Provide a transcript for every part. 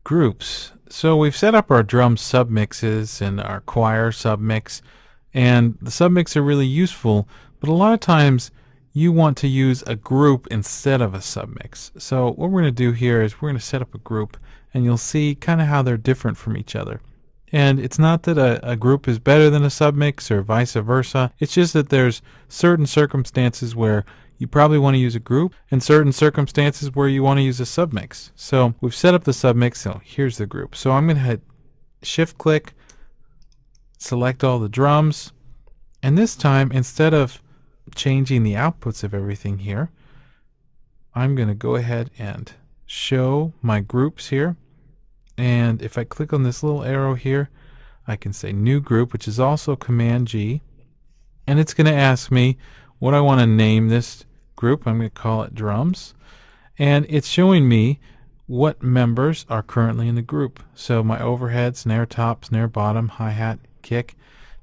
Groups. So we've set up our drum submixes and our choir submix, and the submix are really useful, but a lot of times you want to use a group instead of a submix. So what we're going to do here is we're going to set up a group, and you'll see kind of how they're different from each other. And it's not that a group is better than a submix or vice versa. It's just that there's certain circumstances where you probably want to use a group and certain circumstances where you want to use a submix. So we've set up the submix, so here's the group. So I'm going to hit shift click, select all the drums, and this time instead of changing the outputs of everything here, I'm going to go ahead and show my groups here. And if I click on this little arrow here, I can say new group, which is also Command G, and it's going to ask me what I want to name this group. I'm going to call it drums, and it's showing me what members are currently in the group. So my overhead, snare top, snare bottom, hi-hat, kick.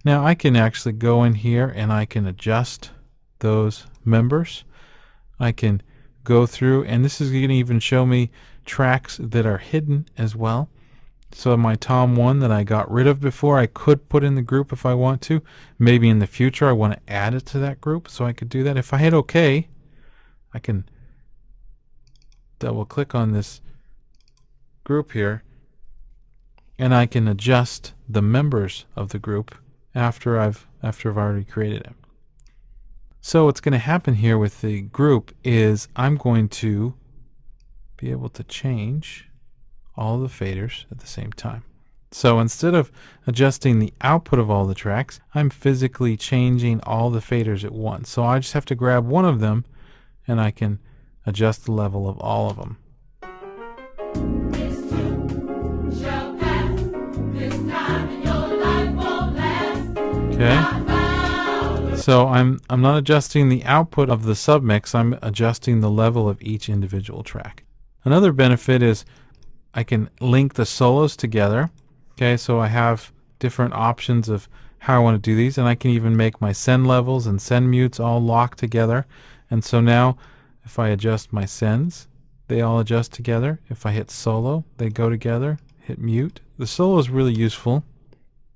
Now I can actually go in here and I can adjust those members. I can go through, and this is going to even show me tracks that are hidden as well. So my Tom 1 that I got rid of before, I could put in the group if I want to. Maybe in the future I want to add it to that group, so I could do that. If I hit OK, I can double click on this group here, and I can adjust the members of the group after I've already created it. So what's going to happen here with the group is I'm going to be able to change all the faders at the same time. So instead of adjusting the output of all the tracks, I'm physically changing all the faders at once. So I just have to grab one of them and I can adjust the level of all of them. Okay. So I'm not adjusting the output of the submix, I'm adjusting the level of each individual track. Another benefit is I can link the solos together. Okay, so I have different options of how I want to do these, and I can even make my send levels and send mutes all lock together. And so now if I adjust my sends, they all adjust together. If I hit solo, they go together. Hit mute. The solo is really useful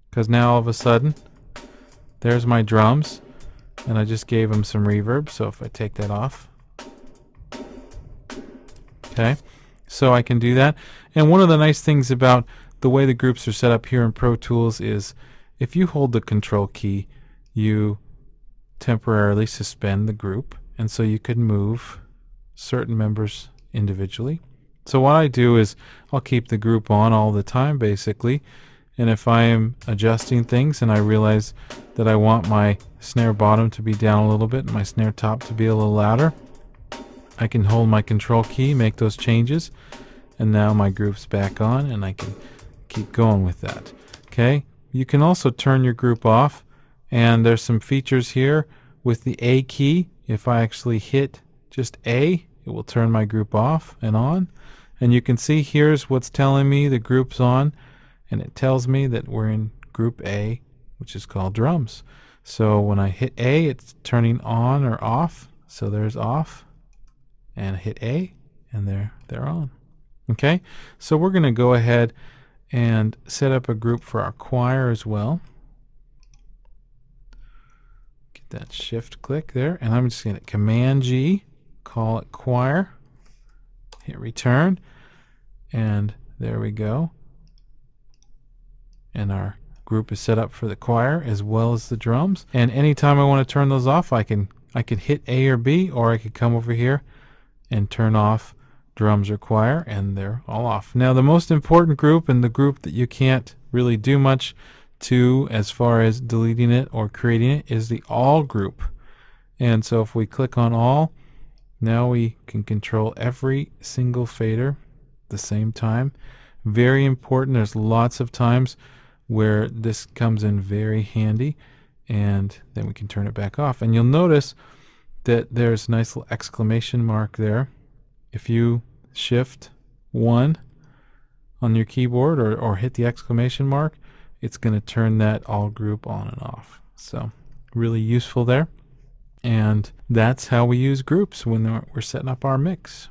because now all of a sudden there's my drums, and I just gave them some reverb. So if I take that off, okay, so I can do that. And one of the nice things about the way the groups are set up here in Pro Tools is if you hold the control key, you temporarily suspend the group, and so you can move certain members individually. So what I do is I'll keep the group on all the time basically, and if I am adjusting things and I realize that I want my snare bottom to be down a little bit and my snare top to be a little louder, I can hold my control key, make those changes, and now my group's back on and I can keep going with that. Okay, you can also turn your group off, and there's some features here with the A key. If I actually hit just A, it will turn my group off and on, and you can see here's what's telling me the group's on, and it tells me that we're in group A, which is called drums. So when I hit A, it's turning on or off. So there's off, and hit A, and they're on. Okay, so we're going to go ahead and set up a group for our choir as well. Get that shift click there, and I'm just going to Command G, call it choir, hit return, and there we go. And our group is set up for the choir as well as the drums. And anytime I want to turn those off, I can hit A or B, or I could come over here and turn off drums or choir, and they're all off. Now the most important group, and the group that you can't really do much to as far as deleting it or creating it, is the all group. And so if we click on all, now we can control every single fader at the same time. Very important. There's lots of times where this comes in very handy, and then we can turn it back off. And you'll notice that there's a nice little exclamation mark there. If you shift 1 on your keyboard or hit the exclamation mark, it's going to turn that all group on and off. So really useful there. And that's how we use groups when we're setting up our mix.